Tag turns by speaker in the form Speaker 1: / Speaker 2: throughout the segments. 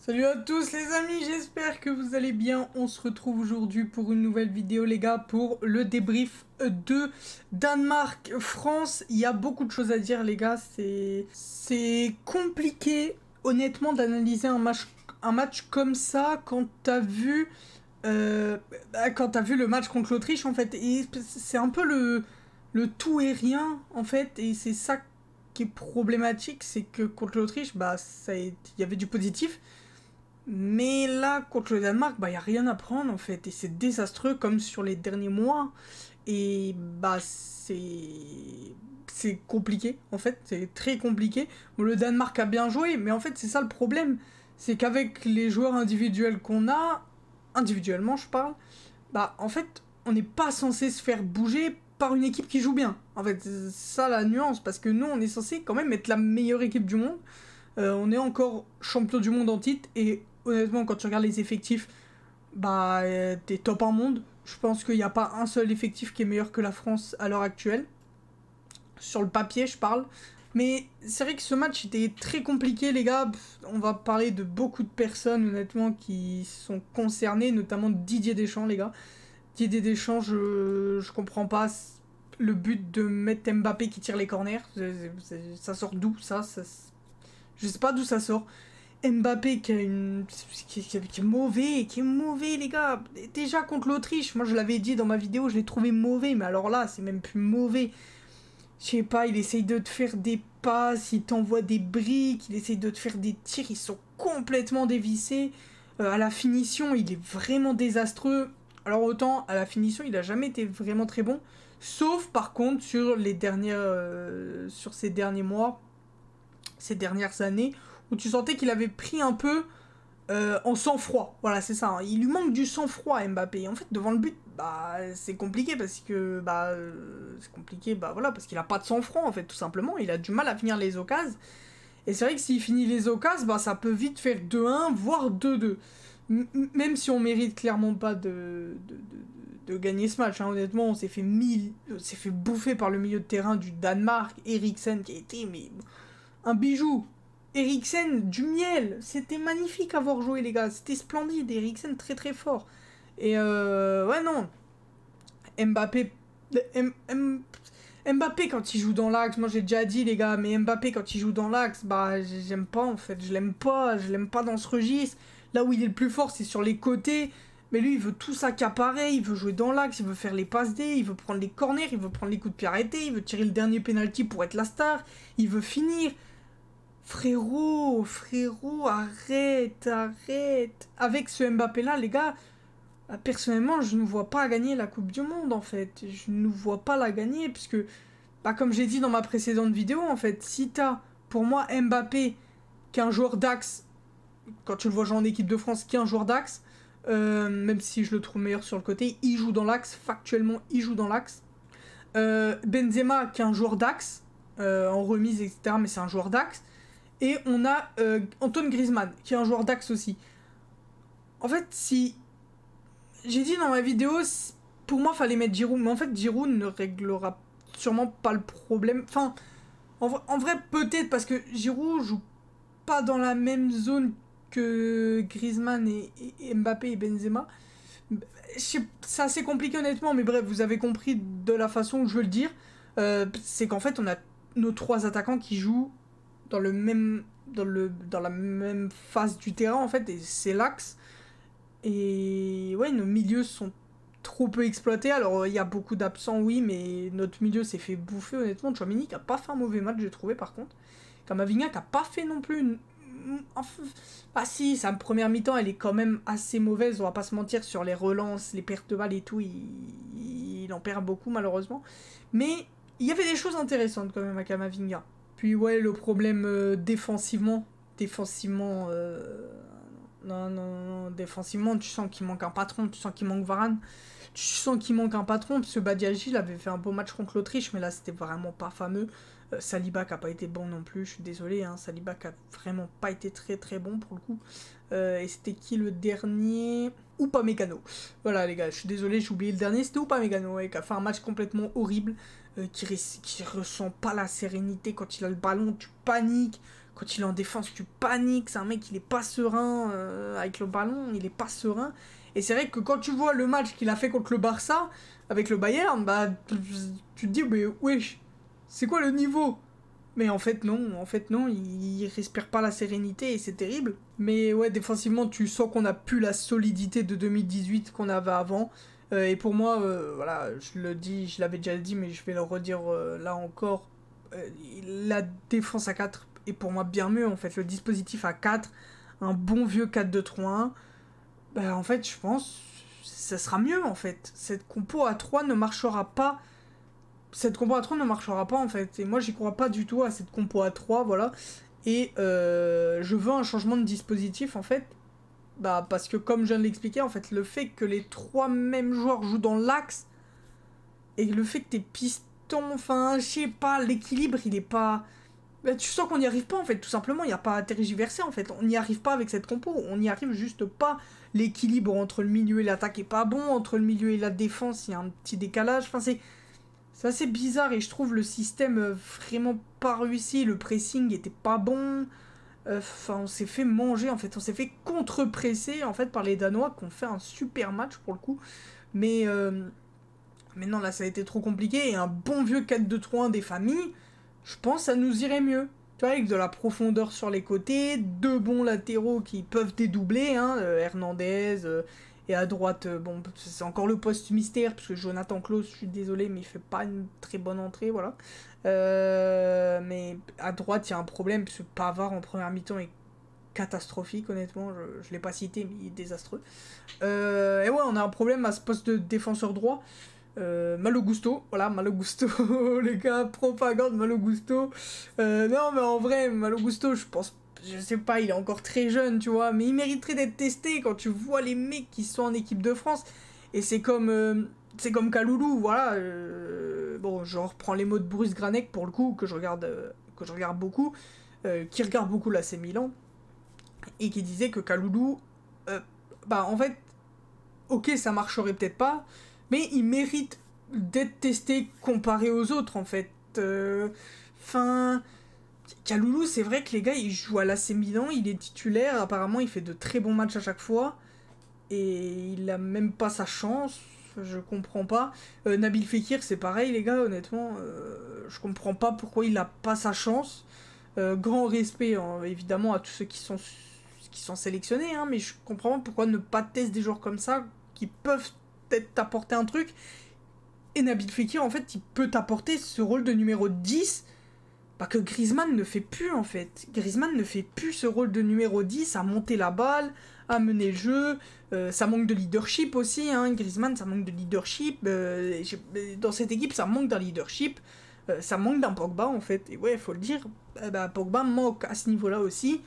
Speaker 1: Salut à tous les amis, j'espère que vous allez bien. On se retrouve aujourd'hui pour une nouvelle vidéo les gars, pour le débrief de Danemark-France. Il y a beaucoup de choses à dire les gars, c'est compliqué honnêtement d'analyser un match comme ça quand t'as vu, le match contre l'Autriche en fait. Et c'est un peu le tout et rien en fait, et c'est ça qui est problématique, c'est que contre l'Autriche, il y avait du positif. Mais là, contre le Danemark, il n'y a rien à prendre en fait. Et c'est désastreux comme sur les derniers mois. Et c'est compliqué en fait. C'est très compliqué. Bon, le Danemark a bien joué, mais en fait, c'est ça le problème. C'est qu'avec les joueurs individuels qu'on a, individuellement je parle, en fait, on n'est pas censé se faire bouger par une équipe qui joue bien. En fait, c'est ça la nuance. Parce que nous, on est censé quand même être la meilleure équipe du monde. On est encore champion du monde en titre. Et honnêtement, quand tu regardes les effectifs, t'es top 1 monde. Je pense qu'il n'y a pas un seul effectif qui est meilleur que la France à l'heure actuelle. Sur le papier, je parle. Mais c'est vrai que ce match était très compliqué, les gars. On va parler de beaucoup de personnes, honnêtement, qui sont concernées, notamment Didier Deschamps, les gars. Didier Deschamps, je comprends pas le but de mettre Mbappé qui tire les corners. Ça sort d'où, ça je sais pas d'où ça sort. Mbappé qui est mauvais les gars. Déjà contre l'Autriche, moi je l'avais dit dans ma vidéo, je l'ai trouvé mauvais, mais alors là c'est même plus mauvais. Je sais pas, il essaye de te faire des passes, il t'envoie des briques, il essaye de te faire des tirs, ils sont complètement dévissés. À la finition, il est vraiment désastreux. Alors autant à la finition, il a jamais été vraiment très bon, sauf par contre sur ces derniers mois, ces dernières années, où tu sentais qu'il avait pris un peu en sang-froid. Voilà, c'est ça. Hein. Il lui manque du sang-froid à Mbappé. En fait, devant le but, c'est compliqué parce que parce qu'il a pas de sang-froid en fait, tout simplement. Il a du mal à finir les occasions. Et c'est vrai que s'il finit les occasions, ça peut vite faire 2-1, voire 2-2. Même si on mérite clairement pas de gagner ce match, hein. Honnêtement, on s'est fait bouffer par le milieu de terrain du Danemark, Eriksen, qui a été un bijou. Eriksen, du miel. C'était magnifique à voir jouer, les gars. C'était splendide. Eriksen, très très fort. Et ouais, non. Mbappé... Mbappé, quand il joue dans l'axe, moi j'ai déjà dit, les gars, mais Mbappé, quand il joue dans l'axe, j'aime pas, en fait. Je l'aime pas dans ce registre. Là où il est le plus fort, c'est sur les côtés. Mais lui, il veut tout s'accaparer, il veut jouer dans l'axe, il veut faire les passes D, il veut prendre les corners, il veut prendre les coups de pied arrêtés, il veut tirer le dernier penalty pour être la star, il veut finir. Frérot, arrête. Avec ce Mbappé-là, les gars, personnellement, je ne vois pas gagner la Coupe du Monde, en fait. Je ne vois pas la gagner, puisque, comme j'ai dit dans ma précédente vidéo, en fait, si t'as, pour moi, Mbappé, qui est un joueur d'axe, quand tu le vois jouer en équipe de France, qui est un joueur d'axe, même si je le trouve meilleur sur le côté, il joue dans l'axe, factuellement, il joue dans l'axe. Benzema, qui est un joueur d'axe, en remise, etc., mais c'est un joueur d'axe. Et on a Antoine Griezmann, qui est un joueur d'axe aussi. En fait, si... J'ai dit dans ma vidéo, pour moi, fallait mettre Giroud. Mais en fait, Giroud ne réglera sûrement pas le problème. Enfin, en vrai, peut-être, parce que Giroud joue pas dans la même zone que Griezmann et Mbappé et Benzema. C'est assez compliqué, honnêtement, mais bref, vous avez compris de la façon où je veux le dire. C'est qu'en fait, on a nos 3 attaquants qui jouent dans la même phase du terrain en fait, et c'est l'axe. Et ouais, nos milieux sont trop peu exploités. Alors il y a beaucoup d'absents, oui, mais notre milieu s'est fait bouffer honnêtement. Tchouaméni qui a pas fait un mauvais match, j'ai trouvé, par contre. Camavinga qui a pas fait non plus si, sa première mi-temps elle est quand même assez mauvaise, on va pas se mentir, sur les relances, les pertes de balles et tout, il en perd beaucoup malheureusement. Mais il y avait des choses intéressantes quand même à Camavinga. Puis ouais, le problème défensivement, défensivement, tu sens qu'il manque un patron, tu sens qu'il manque Varane, tu sens qu'il manque un patron, parce que Badiashile avait fait un beau match contre l'Autriche, mais là c'était vraiment pas fameux. Saliba qui a pas été bon non plus, je suis désolé, hein, Saliba qui a vraiment pas été très très bon pour le coup. Et c'était qui le dernier? Upamecano. Voilà les gars, je suis désolé, j'ai oublié le dernier, c'était Upamecano, ouais, qui a fait un match complètement horrible, qui ressent pas la sérénité quand il a le ballon, tu paniques. Quand il est en défense, tu paniques. C'est un mec, il est pas serein avec le ballon, il est pas serein. Et c'est vrai que quand tu vois le match qu'il a fait contre le Barça, avec le Bayern, bah, tu te dis, mais wesh, c'est quoi le niveau? Mais en fait non, il respire pas la sérénité et c'est terrible. Mais ouais, défensivement, tu sens qu'on a plus la solidité de 2018 qu'on avait avant. Et pour moi, voilà, je le dis, je l'avais déjà dit, mais je vais le redire là encore. La défense à 4 est pour moi bien mieux, en fait. Le dispositif à 4, un bon vieux 4-2-3-1, bah, en fait, je pense ça sera mieux, en fait. Cette compo à 3 ne marchera pas. Cette compo à 3 ne marchera pas, en fait. Et moi, j'y crois pas du tout à cette compo à 3, voilà. Et je veux un changement de dispositif, en fait. Bah, parce que comme je viens de l'expliquer, en fait, le fait que les 3 mêmes joueurs jouent dans l'axe, et le fait que tes pistons, enfin, je sais pas, l'équilibre, il est pas... Bah, tu sens qu'on n'y arrive pas, en fait, tout simplement, il n'y a pas à tergiverser, en fait. On n'y arrive pas avec cette compo, on n'y arrive juste pas. L'équilibre entre le milieu et l'attaque est pas bon, entre le milieu et la défense, il y a un petit décalage, enfin, c'est assez bizarre, et je trouve le système vraiment pas réussi, le pressing était pas bon... Enfin, on s'est fait manger, en fait. On s'est fait contre-presser, en fait, par les Danois, qui ont fait un super match, pour le coup. Mais non, là, ça a été trop compliqué. Et un bon vieux 4-2-3-1 des familles, je pense ça nous irait mieux. Tu vois, avec de la profondeur sur les côtés, 2 bons latéraux qui peuvent dédoubler, hein, Hernandez... et à droite, bon, c'est encore le poste mystère, parce que Jonathan Klaus, je suis désolé, mais il fait pas une très bonne entrée, voilà. Mais à droite, il y a un problème, parce que Pavard en première mi-temps est catastrophique, honnêtement. Je l'ai pas cité, mais il est désastreux. Et ouais, on a un problème à ce poste de défenseur droit. Malo Gusto, voilà, Malo Gusto, les gars, propagande Malo Gusto. Non, mais en vrai, Malo Gusto, je sais pas, il est encore très jeune, tu vois, mais il mériterait d'être testé quand tu vois les mecs qui sont en équipe de France. Et c'est comme Kaloulou, voilà. Bon, je reprends les mots de Bruce Granek pour le coup, que je regarde beaucoup, qui regarde beaucoup l'AC Milan, et qui disait que Kaloulou, bah en fait, ok, ça marcherait peut-être pas, mais il mérite d'être testé comparé aux autres, en fait. Enfin... Kaloulou, c'est vrai que les gars, il joue à l'AC Milan, il est titulaire, apparemment il fait de très bons matchs à chaque fois, et il a même pas sa chance, je comprends pas. Nabil Fekir, c'est pareil les gars, honnêtement, je comprends pas pourquoi il a pas sa chance. Grand respect, hein, évidemment, à tous ceux qui sont sélectionnés, hein, mais je comprends pas pourquoi ne pas tester des joueurs comme ça, qui peuvent peut-être t'apporter un truc. Et Nabil Fekir, en fait, il peut t'apporter ce rôle de numéro 10, bah, que Griezmann ne fait plus, en fait. Griezmann ne fait plus ce rôle de numéro 10 à monter la balle, à mener le jeu. Ça manque de leadership aussi, hein. Griezmann, ça manque de leadership. Dans cette équipe, ça manque d'un leadership. Ça manque d'un Pogba, en fait. Et ouais, faut le dire, bah, Pogba manque à ce niveau-là aussi.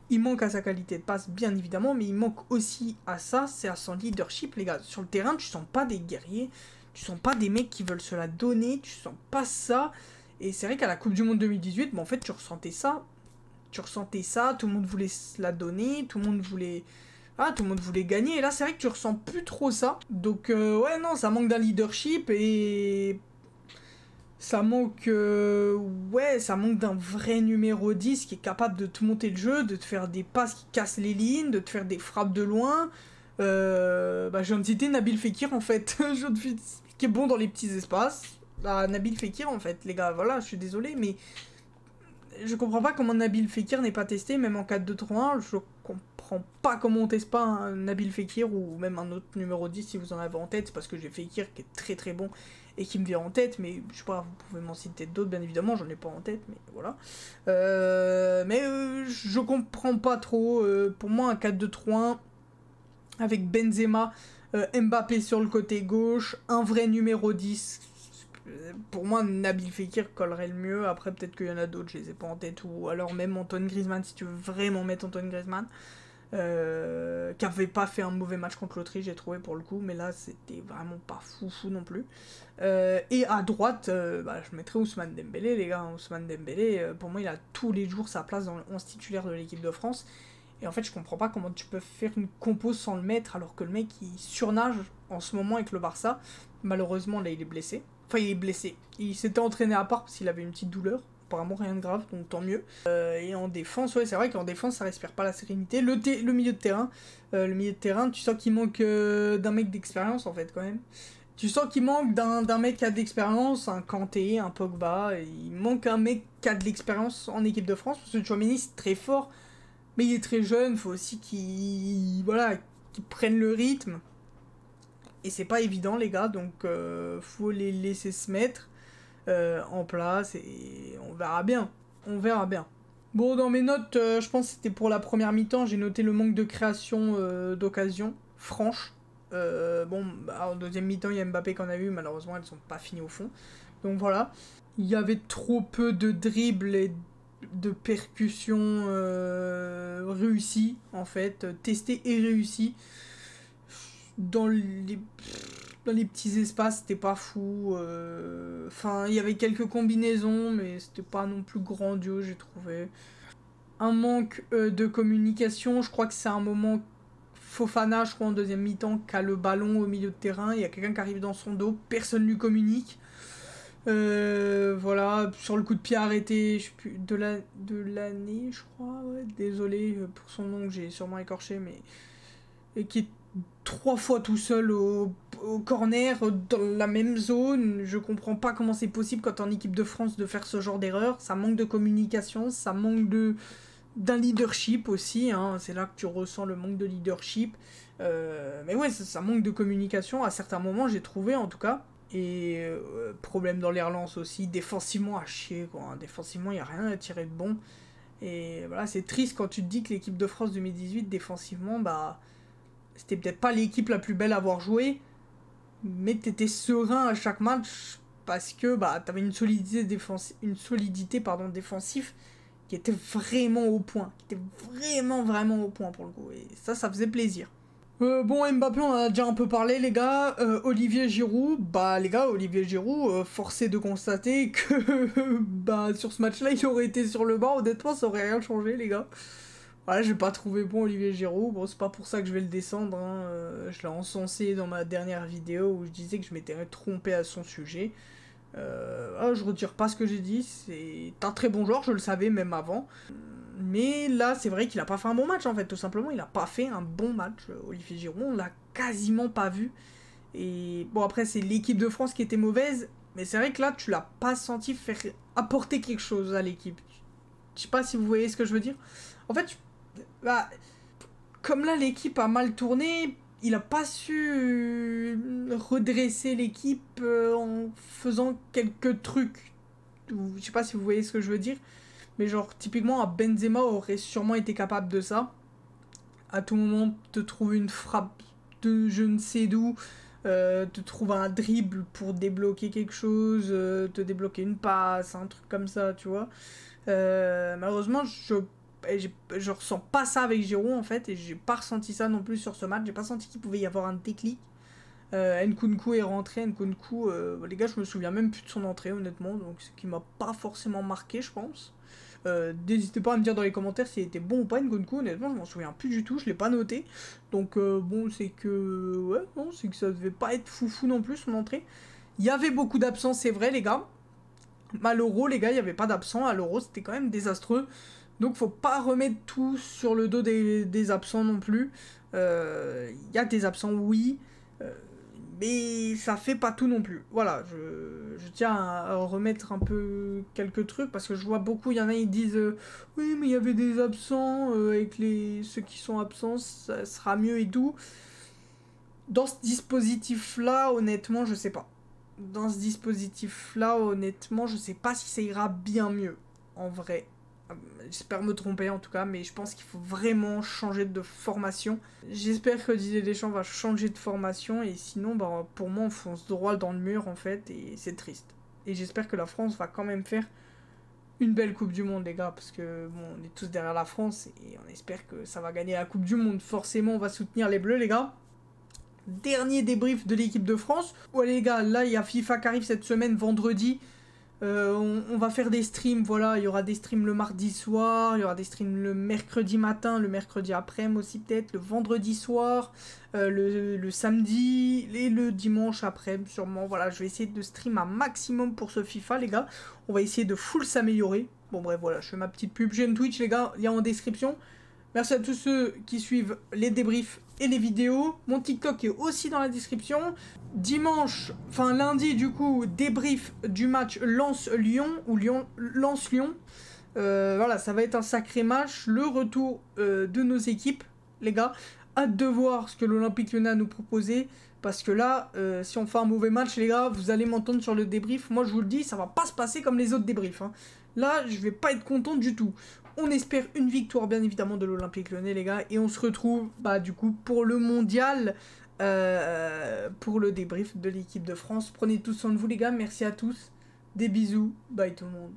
Speaker 1: Il manque à sa qualité de passe, bien évidemment, mais il manque aussi à ça, c'est à son leadership, les gars. Sur le terrain, tu sens pas des guerriers, tu sens pas des mecs qui veulent se la donner, tu sens pas ça. Et c'est vrai qu'à la Coupe du Monde 2018, bah, en fait, tu ressentais ça, tout le monde voulait se la donner, tout le monde voulait gagner. Et là, c'est vrai que tu ressens plus trop ça. Donc, ouais, non, ça manque d'un leadership et ça manque, ça manque d'un vrai numéro 10 qui est capable de te monter le jeu, de te faire des passes qui cassent les lignes, de te faire des frappes de loin. Je viens de citer Nabil Fekir, en fait, qui est bon dans les petits espaces. Bah, Nabil Fekir, en fait, les gars, voilà, je suis désolé, mais je comprends pas comment Nabil Fekir n'est pas testé, même en 4-2-3-1, je comprends pas comment on teste pas un Nabil Fekir ou même un autre numéro 10 si vous en avez en tête, c'est parce que j'ai Fekir qui est très très bon et qui me vient en tête, mais je sais pas, vous pouvez m'en citer d'autres, bien évidemment, j'en ai pas en tête, mais voilà. Je comprends pas trop, pour moi un 4-2-3-1 avec Benzema, Mbappé sur le côté gauche, un vrai numéro 10. Pour moi, Nabil Fekir collerait le mieux. Après, peut-être qu'il y en a d'autres, je les ai pas en tête. Ou alors même Antoine Griezmann, si tu veux vraiment mettre Antoine Griezmann. Qui avait pas fait un mauvais match contre l'Autriche, j'ai trouvé pour le coup. Mais là, c'était vraiment pas fou non plus. Et à droite, je mettrais Ousmane Dembélé, les gars. Ousmane Dembélé, pour moi, il a tous les jours sa place dans le 11 titulaire de l'équipe de France. Et en fait, je comprends pas comment tu peux faire une compo sans le mettre alors que le mec, il surnage en ce moment avec le Barça. Malheureusement, là, il est blessé. Enfin, il est blessé. Il s'était entraîné à part parce qu'il avait une petite douleur. apparemment rien de grave, donc tant mieux. Et en défense, ouais, c'est vrai qu'en défense, ça respire pas la sérénité. Le milieu de terrain, tu sens qu'il manque d'un mec d'expérience, en fait, quand même. Tu sens qu'il manque d'un mec qui a de l'expérience, un Kanté, un Pogba. Il manque un mec qui a de l'expérience en équipe de France, parce que Tchouaméni, c'est très fort, mais il est très jeune, faut aussi qu'il prenne le rythme. Et c'est pas évident, les gars, donc faut les laisser se mettre en place et on verra bien. On verra bien. Bon, dans mes notes, je pense que c'était pour la première mi-temps, j'ai noté le manque de création d'occasion franche. Bon, bah, en deuxième mi-temps, il y a Mbappé qu'on a eu, malheureusement, elles sont pas finies au fond. Donc voilà. Il y avait trop peu de dribbles et de percussions réussies, en fait, testées et réussies. Dans les petits espaces, c'était pas fou. Enfin, il y avait quelques combinaisons, mais c'était pas non plus grandiose, j'ai trouvé. Un manque de communication, je crois que c'est un moment Fofana, je crois, en deuxième mi-temps, qui a le ballon au milieu de terrain, il y a quelqu'un qui arrive dans son dos, personne lui communique. Voilà, sur le coup de pied arrêté, je sais plus, de l'année, je crois, ouais, désolé pour son nom que j'ai sûrement écorché, mais... Et qui est 3 fois tout seul au corner, dans la même zone. Je comprends pas comment c'est possible quand t'es en équipe de France de faire ce genre d'erreur. Ça manque de communication, ça manque d'un leadership aussi, hein. C'est là que tu ressens le manque de leadership. Mais ouais, ça manque de communication à certains moments, j'ai trouvé en tout cas. Et problème dans les relances aussi, défensivement à chier, quoi. Défensivement, il n'y a rien à tirer de bon. Et voilà, c'est triste quand tu te dis que l'équipe de France 2018, défensivement, bah... C'était peut-être pas l'équipe la plus belle à avoir joué, mais t'étais serein à chaque match parce que bah t'avais une solidité défensive qui était vraiment au point, qui était vraiment au point pour le coup, et ça faisait plaisir. Bon, Mbappé, on en a déjà un peu parlé, les gars. Olivier Giroud, forcé de constater que bah sur ce match-là, il aurait été sur le banc. Honnêtement, ça aurait rien changé, les gars. Voilà, j'ai pas trouvé bon Olivier Giroud. Bon, c'est pas pour ça que je vais le descendre, hein. Je l'ai encensé dans ma dernière vidéo où je disais que je m'étais trompé à son sujet. Je retire pas ce que j'ai dit. C'est un très bon joueur, je le savais même avant. Mais là, c'est vrai qu'il a pas fait un bon match en fait, tout simplement. Il a pas fait un bon match, Olivier Giroud. On l'a quasiment pas vu. Et bon, après, c'est l'équipe de France qui était mauvaise. Mais c'est vrai que là, tu l'as pas senti apporter quelque chose à l'équipe. Je sais pas si vous voyez ce que je veux dire. En fait, bah, comme là l'équipe a mal tourné, il a pas su redresser l'équipe en faisant quelques trucs. Je sais pas si vous voyez ce que je veux dire, mais genre typiquement Benzema aurait sûrement été capable de ça. À tout moment, te trouver une frappe de je ne sais d'où, te trouver un dribble pour débloquer quelque chose, te débloquer une passe, un truc comme ça, tu vois. Malheureusement, je ressens pas ça avec Giroud en fait, et j'ai pas ressenti ça non plus sur ce match. J'ai pas senti qu'il pouvait y avoir un déclic. Nkunku est rentré. Nkunku, les gars, je me souviens même plus de son entrée honnêtement, donc ce qui m'a pas forcément marqué, je pense. N'hésitez pas à me dire dans les commentaires s'il était bon ou pas Nkunku. Honnêtement, je m'en souviens plus du tout, je l'ai pas noté. Donc bon, c'est que ouais, non, c'est que ça devait pas être foufou non plus son entrée. Il y avait beaucoup d'absents, c'est vrai, les gars. À l'Euro, les gars, il n'y avait pas d'absents. À l'Euro, c'était quand même désastreux. Donc, faut pas remettre tout sur le dos des absents non plus. Il y a des absents, oui. Mais ça fait pas tout non plus. Voilà, je tiens à remettre un peu quelques trucs. Parce que je vois beaucoup, il y en a, ils disent oui, mais il y avait des absents. Avec ceux qui sont absents, ça sera mieux et tout. Dans ce dispositif-là, honnêtement, je sais pas. Dans ce dispositif-là, honnêtement, je sais pas si ça ira bien mieux, en vrai. J'espère me tromper en tout cas, mais je pense qu'il faut vraiment changer de formation. J'espère que Didier Deschamps va changer de formation, et sinon, bah, pour moi, on fonce droit dans le mur, en fait, et c'est triste. Et j'espère que la France va quand même faire une belle Coupe du Monde, les gars, parce que, bon, on est tous derrière la France, et on espère que ça va gagner la Coupe du Monde. Forcément, on va soutenir les Bleus, les gars. Dernier débrief de l'équipe de France. Ouais les gars, là il y a FIFA qui arrive cette semaine, vendredi. On va faire des streams, voilà, il y aura des streams le mardi soir, il y aura des streams le mercredi matin, le mercredi après-midi aussi peut-être, le vendredi soir, le samedi et le dimanche après sûrement. Voilà, je vais essayer de stream un maximum pour ce FIFA les gars. On va essayer de full s'améliorer. Bon bref voilà, je fais ma petite pub. J'ai une Twitch les gars, lien en description. Merci à tous ceux qui suivent les débriefs et les vidéos. Mon TikTok est aussi dans la description. Dimanche, enfin lundi du coup, débrief du match Lens-Lyon ou Lens-Lyon. Voilà, ça va être un sacré match. Le retour de nos équipes, les gars. Hâte de voir ce que l'Olympique Lyonnais a nous proposé. Parce que là, si on fait un mauvais match, les gars, vous allez m'entendre sur le débrief. Moi, je vous le dis, ça va pas se passer comme les autres débriefs. Hein. Là, je vais pas être content du tout. On espère une victoire, bien évidemment, de l'Olympique Lyonnais, les gars. Et on se retrouve, bah, du coup, pour le mondial, pour le débrief de l'équipe de France. Prenez tous soin de vous, les gars. Merci à tous. Des bisous. Bye tout le monde.